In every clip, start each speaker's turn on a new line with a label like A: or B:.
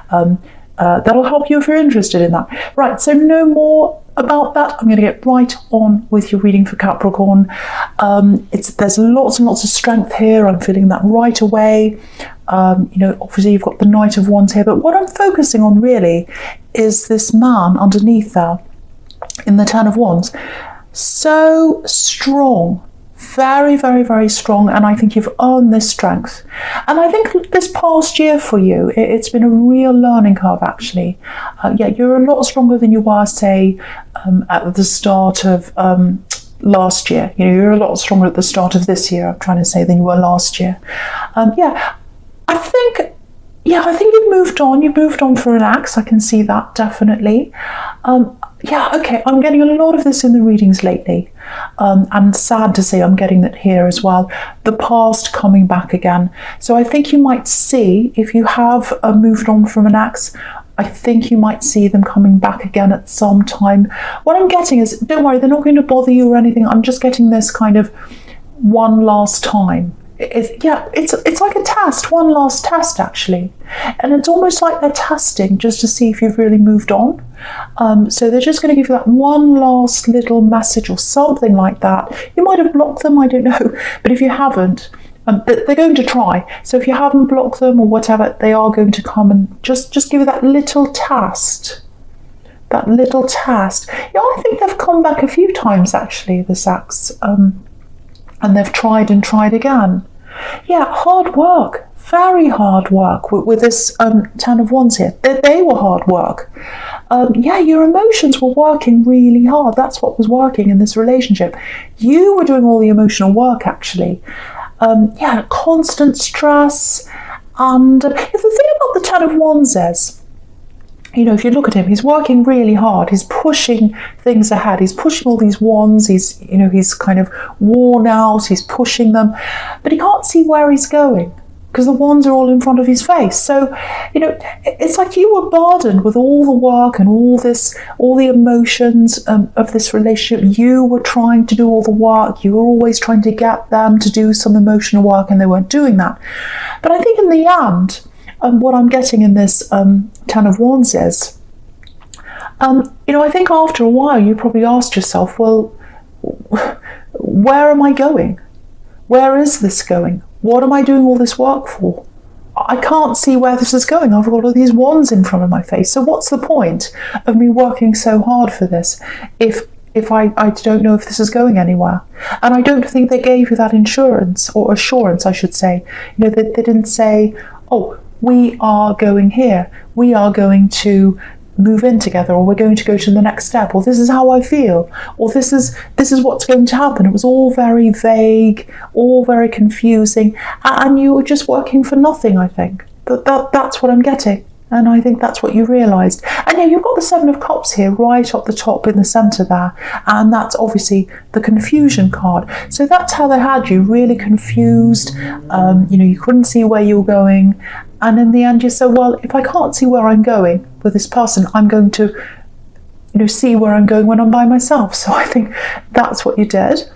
A: That'll help you if you're interested in that. Right, so no more about that. I'm going to get right on with your reading for Capricorn. There's lots and lots of strength here. I'm feeling that right away. Obviously you've got the Knight of Wands here, but what I'm focusing on really is this man underneath there in the Ten of Wands. So strong. Very, very, very strong, and I think you've earned this strength. And I think this past year for you, it's been a real learning curve, actually. You're a lot stronger than you were, say, at the start of last year. You're a lot stronger at the start of this year, I'm trying to say, than you were last year. I think you've moved on. You've moved on for an axe. I can see that, definitely. Okay, I'm getting a lot of this in the readings lately. And sad to say I'm getting that here as well. The past coming back again. So I think you might see, if you have moved on from an axe, I think you might see them coming back again at some time. What I'm getting is, don't worry, they're not going to bother you or anything. I'm just getting this kind of one last time. It's like a test, one last test actually, and it's almost like they're testing just to see if you've really moved on. So they're just going to give you that one last little message or something like that. You might have blocked them, I don't know, but if you haven't, they're going to try. So if you haven't blocked them or whatever, they are going to come and just give you that little test. That little test. Yeah, I think they've come back a few times actually, this axe. And they've tried and tried again. Yeah, hard work, very hard work with this Ten of Wands here. They were hard work. Your emotions were working really hard. That's what was working in this relationship. You were doing all the emotional work, actually. Constant stress. And the thing about the Ten of Wands is, if you look at him, he's working really hard. He's pushing things ahead. He's pushing all these wands. He's kind of worn out. He's pushing them, but he can't see where he's going because the wands are all in front of his face. So, it's like you were burdened with all the work and all the emotions of this relationship. You were trying to do all the work. You were always trying to get them to do some emotional work, and they weren't doing that. But I think in the end, what I'm getting in this Ten of Wands is, I think after a while you probably asked yourself, well, where am I going? Where is this going? What am I doing all this work for? I can't see where this is going. I've got all these wands in front of my face. So what's the point of me working so hard for this if I don't know if this is going anywhere? And I don't think they gave you that insurance, or assurance, I should say. They didn't say, oh, we are going here, we are going to move in together, or we're going to go to the next step, or this is how I feel, or this is what's going to happen. It was all very vague, all very confusing, and you were just working for nothing. I think that's what I'm getting, and I think that's what you realised. And yeah, you've got the Seven of Cups here right up the top in the centre there, and that's obviously the confusion card. So that's how they had you, really confused. You couldn't see where you were going. And in the end, you said, well, if I can't see where I'm going with this person, I'm going to, see where I'm going when I'm by myself. So I think that's what you did.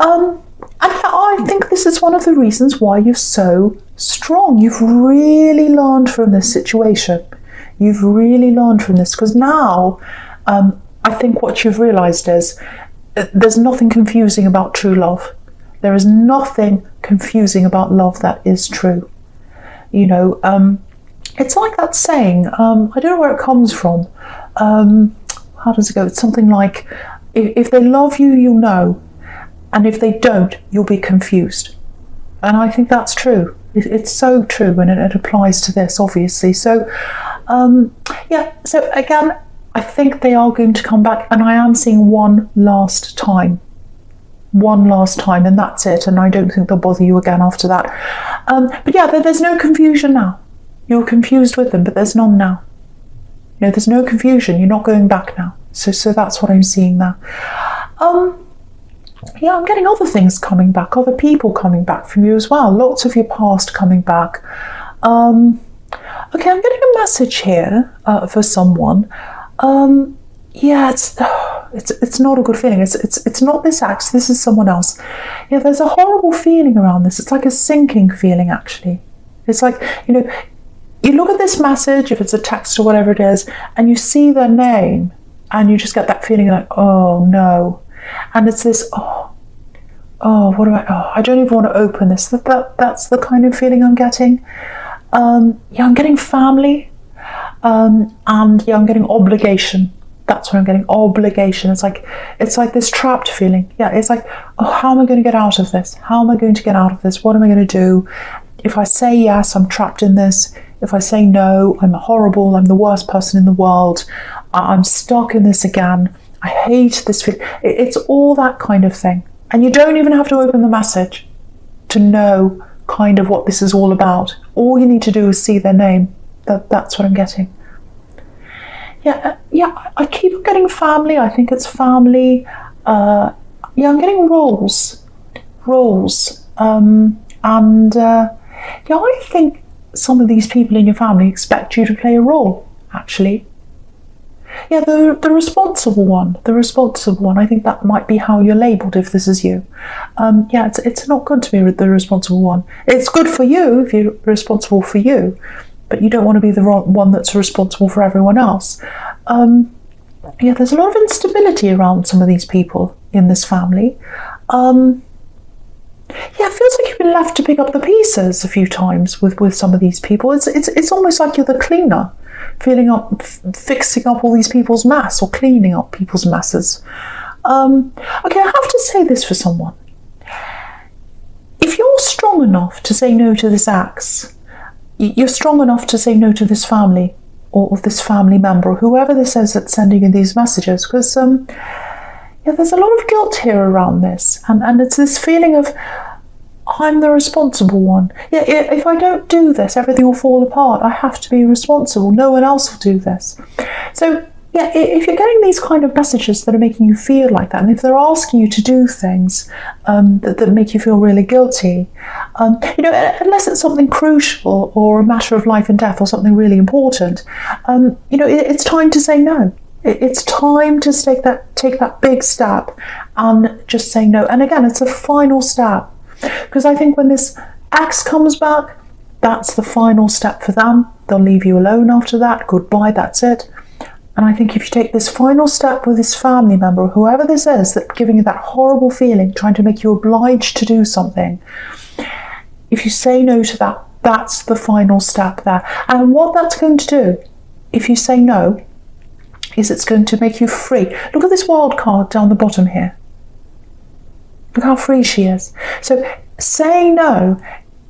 A: And I think this is one of the reasons why you're so strong. You've really learned from this situation. You've really learned from this, because now I think what you've realised is there's nothing confusing about true love. There is nothing confusing about love that is true. It's like that saying, I don't know where it comes from. How does it go? It's something like, if they love you, you'll know. And if they don't, you'll be confused. And I think that's true. It's so true, and it applies to this, obviously. So, so again, I think they are going to come back, and I am seeing one last time, and that's it. And I don't think they'll bother you again after that. But yeah, there's no confusion now. You're confused with them, but there's none now. There's no confusion. You're not going back now. So that's what I'm seeing now. I'm getting other things coming back, other people coming back from you as well. Lots of your past coming back. I'm getting a message here for someone. It's not a good feeling. It's not this axe. This is someone else. Yeah, there's a horrible feeling around this. It's like a sinking feeling, actually. It's like, you look at this message, if it's a text or whatever it is, and you see their name, and you just get that feeling like, oh no. And it's this, what do I don't even want to open this. That's the kind of feeling I'm getting. I'm getting family, and I'm getting obligation. That's what I'm getting, obligation. It's like this trapped feeling. Yeah, it's like, how am I going to get out of this? How am I going to get out of this? What am I going to do? If I say yes, I'm trapped in this. If I say no, I'm horrible. I'm the worst person in the world. I'm stuck in this again. I hate this feeling. It's all that kind of thing. And you don't even have to open the message to know kind of what this is all about. All you need to do is see their name. That's what I'm getting. Yeah, I keep getting family. I think it's family. I'm getting roles. I think some of these people in your family expect you to play a role, actually. Yeah, the responsible one. I think that might be how you're labelled if this is you. It's not good to be the responsible one. It's good for you if you're responsible for you, but you don't want to be the one that's responsible for everyone else. There's a lot of instability around some of these people in this family. It feels like you've been left to pick up the pieces a few times with some of these people. It's almost like you're the cleaner, fixing up all these people's mess or cleaning up people's messes. I have to say this for someone. If you're strong enough to say no to this ex, you're strong enough to say no to this family or this family member or whoever this is that's sending you these messages, because there's a lot of guilt here around this, and it's this feeling of, I'm the responsible one. If I don't do this, everything will fall apart. I have to be responsible. No one else will do this. So if you're getting these kind of messages that are making you feel like that, and if they're asking you to do things that make you feel really guilty, unless it's something crucial or a matter of life and death or something really important, it's time to say no. It's time to take that big step and just say no. And again, it's a final step, because I think when this ex comes back, that's the final step for them. They'll leave you alone after that. Goodbye, that's it. And I think if you take this final step with this family member, or whoever this is that's giving you that horrible feeling, trying to make you obliged to do something, if you say no to that, that's the final step there. And what that's going to do, if you say no, is it's going to make you free. Look at this wild card down the bottom here. Look how free she is. So saying no,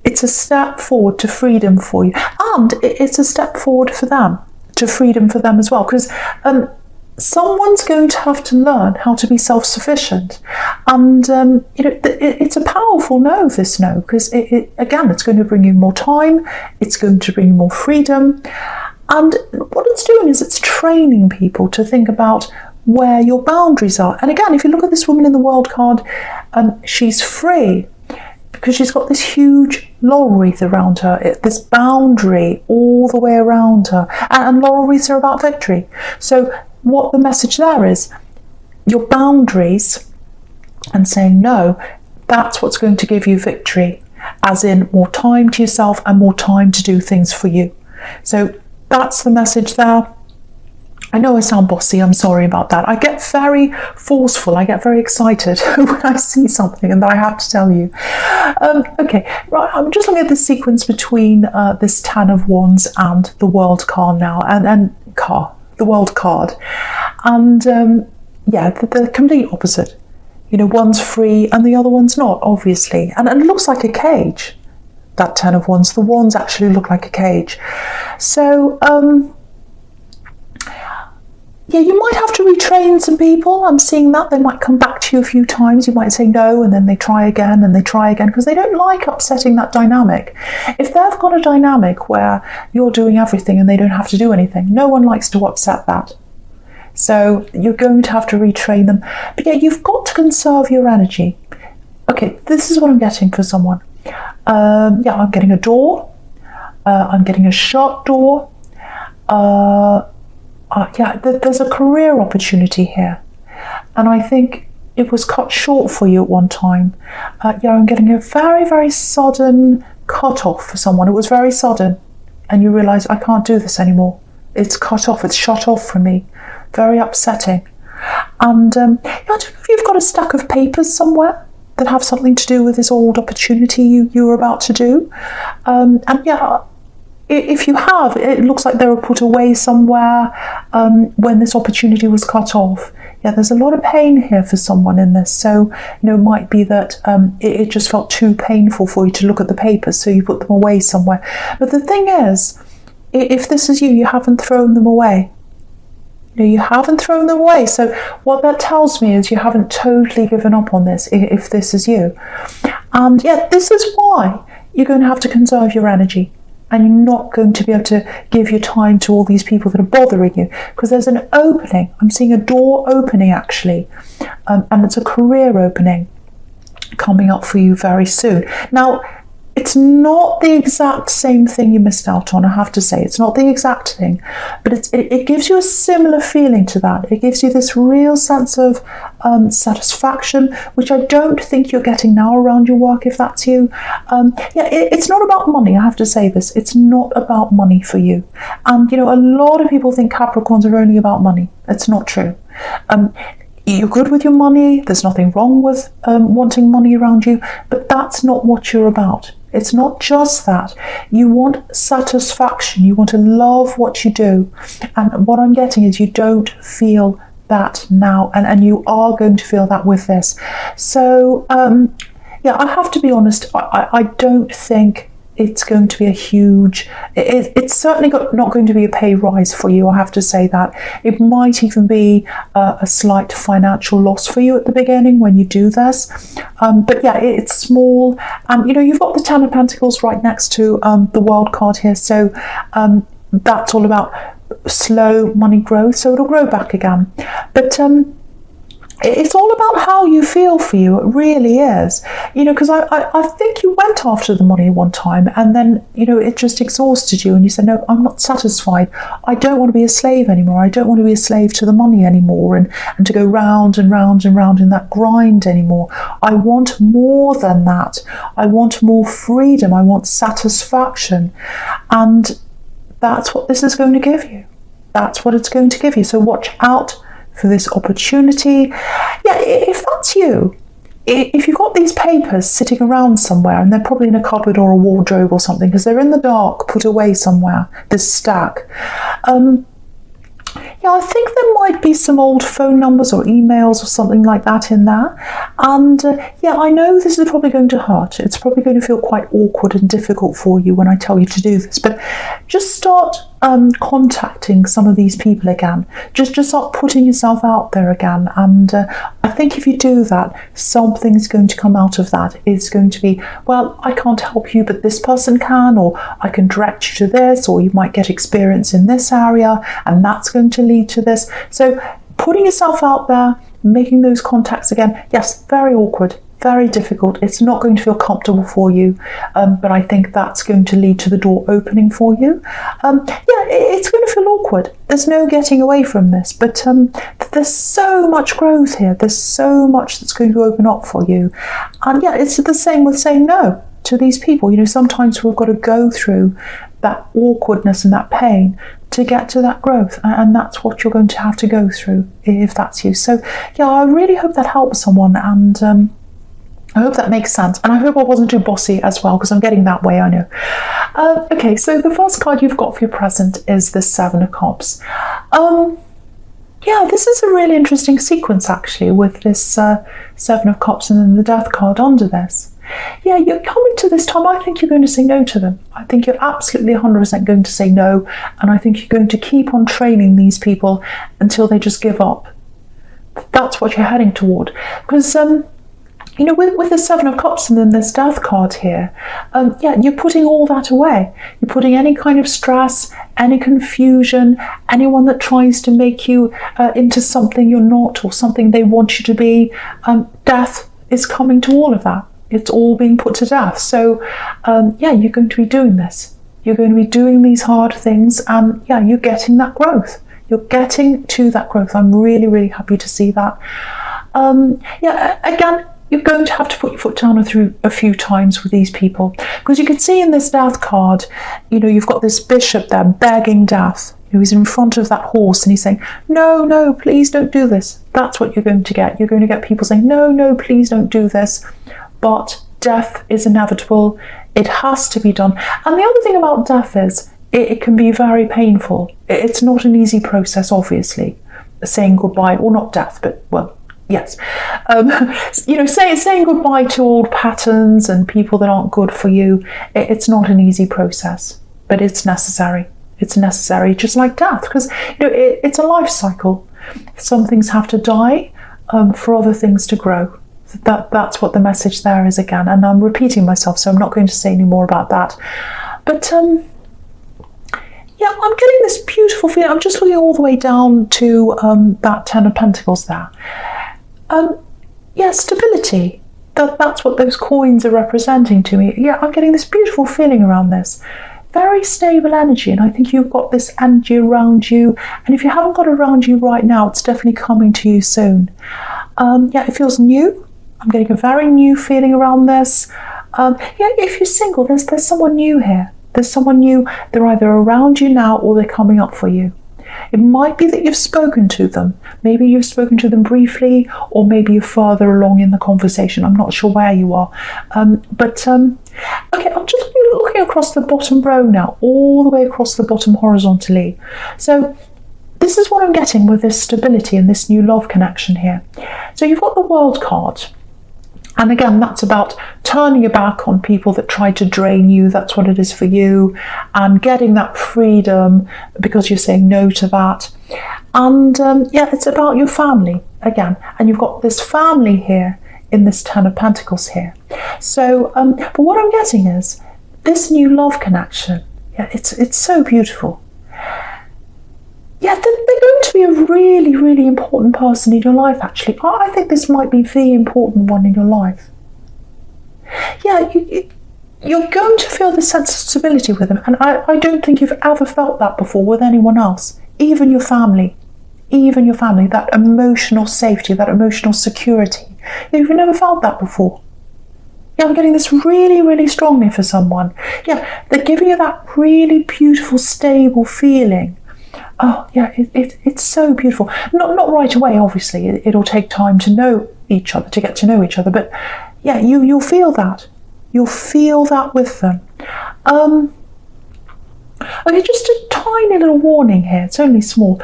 A: it's a step forward to freedom for you. And it's a step forward for them, to freedom for them as well. Because someone's going to have to learn how to be self-sufficient. And, it's a powerful no, this no. Because, again, it's going to bring you more time. It's going to bring you more freedom. And what it's doing is it's training people to think about where your boundaries are. And again, if you look at this woman in the world card, she's free because she's got this huge laurel wreath around her, this boundary all the way around her. And laurel wreaths are about victory. So what the message there is, your boundaries and saying no, that's what's going to give you victory, as in more time to yourself and more time to do things for you. So that's the message there. I know I sound bossy, I'm sorry about that. I get very forceful, I get very excited when I see something and that I have to tell you. Right, I'm just looking at the sequence between this Ten of Wands and the World card now, the World card. And they're the complete opposite. One's free and the other one's not, obviously. And it looks like a cage, that Ten of Wands. The wands actually look like a cage. So, you might have to retrain some people. I'm seeing that. They might come back to you a few times. You might say no, and then they try again, and they try again, because they don't like upsetting that dynamic. If they've got a dynamic where you're doing everything and they don't have to do anything, no one likes to upset that. So you're going to have to retrain them. But you've got to conserve your energy. Okay, this is what I'm getting for someone. I'm getting a door. I'm getting a shut door. There's a career opportunity here. And I think it was cut short for you at one time. I'm getting a very, very sudden cut off for someone. It was very sudden. and you realise, I can't do this anymore. It's cut off, it's shut off from me. Very upsetting. And I don't know if you've got a stack of papers somewhere that have something to do with this old opportunity you were about to do. And yeah, if you have, it looks like they were put away somewhere when this opportunity was cut off. Yeah, there's a lot of pain here for someone in this. So, it might be that it just felt too painful for you to look at the papers, so you put them away somewhere. But the thing is, if this is you, you haven't thrown them away. You haven't thrown them away. So what that tells me is you haven't totally given up on this, if this is you. And yeah, this is why you're going to have to conserve your energy. And you're not going to be able to give your time to all these people that are bothering you, because there's an opening. I'm seeing a door opening, actually, and it's a career opening coming up for you very soon. Now, it's not the exact same thing you missed out on, I have to say. It's not the exact thing, but it gives you a similar feeling to that. It gives you this real sense of satisfaction, which I don't think you're getting now around your work, if that's you. Yeah, it's not about money, I have to say this. It's not about money for you. And, a lot of people think Capricorns are only about money. It's not true. You're good with your money. There's nothing wrong with wanting money around you, but that's not what you're about. It's not just that. You want satisfaction. You want to love what you do. And what I'm getting is you don't feel that now, and you are going to feel that with this. So, yeah, I have to be honest, I don't think it's going to be a huge, it's certainly not going to be a pay rise for you, I have to say that. It might even be a slight financial loss for you at the beginning when you do this. But yeah, it's small. And, you've got the Ten of Pentacles right next to the World card here. So that's all about slow money growth. So it'll grow back again. But it's all about how you feel for you. It really is. Because I think you went after the money one time, and then, it just exhausted you, and you said, no, I'm not satisfied. I don't want to be a slave anymore. I don't want to be a slave to the money anymore, and to go round and round and round in that grind anymore. I want more than that. I want more freedom. I want satisfaction. And that's what this is going to give you. That's what it's going to give you. So watch out for this opportunity. Yeah, if that's you, if you've got these papers sitting around somewhere, and they're probably in a cupboard or a wardrobe or something, because they're in the dark, put away somewhere, this stack. Yeah, I think there might be some old phone numbers or emails or something like that in there. And yeah, I know this is probably going to hurt. It's probably going to feel quite awkward and difficult for you when I tell you to do this. But just start contacting some of these people again. Just start putting yourself out there again. And I think if you do that, something's going to come out of that. It's going to be, well, I can't help you, but this person can, or I can direct you to this, or you might get experience in this area, and that's going to lead to this. So putting yourself out there, making those contacts again, yes, very awkward, very difficult. It's not going to feel comfortable for you, but I think that's going to lead to the door opening for you. Yeah, it's going to feel awkward. There's no getting away from this, but there's so much growth here. There's so much that's going to open up for you. And yeah, it's the same with saying no to these people. Sometimes we've got to go through that awkwardness and that pain to get to that growth, and that's what you're going to have to go through if that's you. So yeah, I really hope that helps someone, and I hope that makes sense, and I hope I wasn't too bossy as well, because I'm getting that way, I know. Okay, so the first card you've got for your present is the Seven of Cups. Yeah, this is a really interesting sequence, actually, with this Seven of Cups and then the Death card under this. Yeah, you're coming to this time, I think you're going to say no to them. I think you're absolutely 100% going to say no, and I think you're going to keep on training these people until they just give up. That's what you're heading toward. Because with the Seven of Cups and then this Death card here, yeah, you're putting all that away. You're putting any kind of stress, any confusion, anyone that tries to make you into something you're not, or something they want you to be. Death is coming to all of that. It's all being put to death. So yeah, you're going to be doing this. You're going to be doing these hard things, and yeah, you're getting that growth. You're getting to that growth. I'm really, really happy to see that. Yeah, again, you're going to have to put your foot down a few times with these people, because you can see in this death card, you've got this bishop there begging death. He's in front of that horse and he's saying, no, no, please don't do this. That's what you're going to get. You're going to get people saying, no, no, please don't do this. But death is inevitable. It has to be done. And the other thing about death is it can be very painful. It's not an easy process, obviously, saying goodbye, or not death, but, well, yes. Saying goodbye to old patterns and people that aren't good for you, it's not an easy process, but it's necessary. It's necessary, just like death, because it's a life cycle. Some things have to die for other things to grow. That's what the message there is again. And I'm repeating myself, so I'm not going to say any more about that. But yeah, I'm getting this beautiful feeling. I'm just looking all the way down to that Ten of Pentacles there. Yeah, stability. That's what those coins are representing to me. Yeah, I'm getting this beautiful feeling around this. Very stable energy, and I think you've got this energy around you, and if you haven't got it around you right now, it's definitely coming to you soon. Yeah, it feels new. I'm getting a very new feeling around this. Yeah, if you're single, there's someone new here. There's someone new. They're either around you now or they're coming up for you. It might be that you've spoken to them. Maybe you've spoken to them briefly, or maybe you're further along in the conversation. I'm not sure where you are. Okay, I'm just looking across the bottom row now, all the way across the bottom horizontally. So this is what I'm getting with this stability and this new love connection here. So you've got the World card. And again, that's about turning your back on people that try to drain you. That's what it is for you. And getting that freedom because you're saying no to that. And yeah, it's about your family again. And you've got this family here in this Ten of Pentacles here. So, but what I'm getting is this new love connection. Yeah, it's so beautiful. Yeah, they're going to be a really, really important person in your life, actually. I think this might be the important one in your life. Yeah, you're going to feel this sense of stability with them. And I don't think you've ever felt that before with anyone else, even your family. Even your family, that emotional safety, that emotional security. You've never felt that before. Yeah, I'm getting this really, really strongly for someone. Yeah, they're giving you that really beautiful, stable feeling. Oh, yeah, it's so beautiful. Not right away, obviously. It'll take time to know each other, to get to know each other. But yeah, you'll feel that. You'll feel that with them. Okay, just a tiny little warning here. It's only small.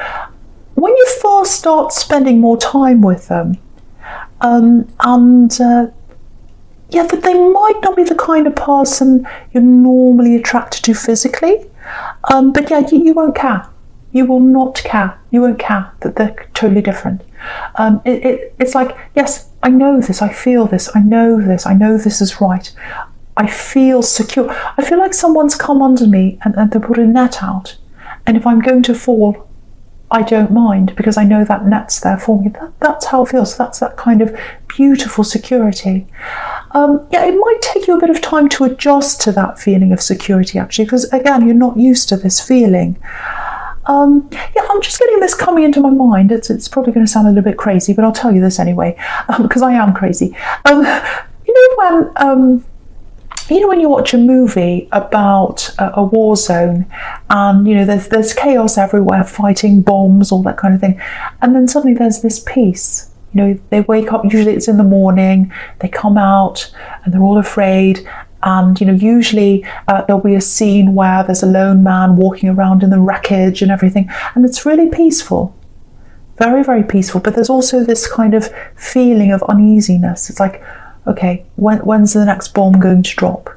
A: When you first start spending more time with them, yeah, that they might not be the kind of person you're normally attracted to physically, but yeah, you won't care. You will not care. You won't care that they're totally different. It's like, yes, I know this, I feel this, I know this is right. I feel secure. I feel like someone's come under me and they put a net out. And if I'm going to fall, I don't mind because I know that net's there for me. That's how it feels. That's that kind of beautiful security. Yeah, it might take you a bit of time to adjust to that feeling of security, actually, because again, you're not used to this feeling. Yeah, I'm just getting this coming into my mind. It's probably going to sound a little bit crazy, but I'll tell you this anyway, because I am crazy. You know when you watch a movie about a war zone, and there's chaos everywhere, fighting, bombs, all that kind of thing, and then suddenly there's this peace. They wake up. Usually it's in the morning. They come out and they're all afraid. And, usually there'll be a scene where there's a lone man walking around in the wreckage and everything. And it's really peaceful. Very, very peaceful. But there's also this kind of feeling of uneasiness. It's like, okay, when's the next bomb going to drop?